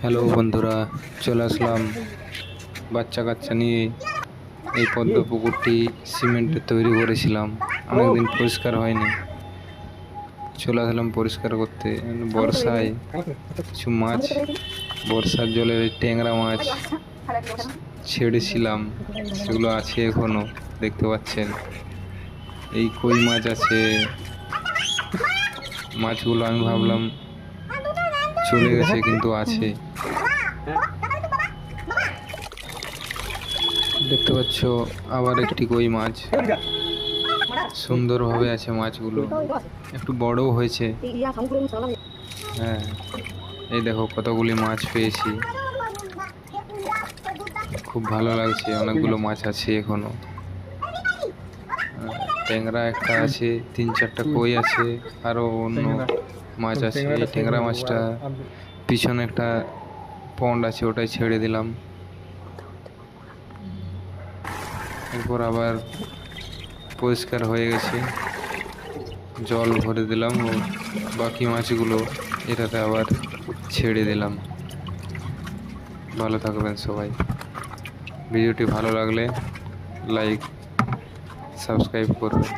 Hello বন্ধুরা, চলে আসলাম বাচ্চা কাচ্চা নিয়ে। এই পদ্ম পুকুরটি সিমেন্টে তৈরি করেছিলাম, অনেকদিন পরিষ্কার হয়নি। চলে আসলাম পরিষ্কার করতে। বর্ষায় কিছু মাছ, বর্ষার জলে ট্যাংরা মাছ ছেড়েছিলাম, সেগুলো আছে এখনো, দেখতে পাচ্ছেন। এই কই মাছ আছে। মাছগুলো আমি ভাবলাম চলে গেছে, কিন্তু আছে। দেখতে পাচ্ছ আবার একটি কই মাছ, সুন্দরভাবে আছে মাছগুলো, একটু বড়ও হয়েছে। হ্যাঁ, এই দেখো কতগুলি মাছ পেয়েছি, খুব ভালো লাগছে। অনেকগুলো মাছ আছে এখনো। ট্যাংরা একটা আছে, 3-4টা কই আছে, আরো অন্য মাছ আছে। এই ট্যাংরা মাছটা পিছনে একটা পন্ড আছে, ওটাই ছেড়ে দিলাম। এরপর আবার পরিষ্কার হয়ে গেছে, জল ভরে দিলাম ও বাকি মাছগুলো এটাতে আবার ছেড়ে দিলাম। ভালো থাকবেন সবাই। ভিডিওটি ভালো লাগলে লাইক, সাবস্ক্রাইব করবেন।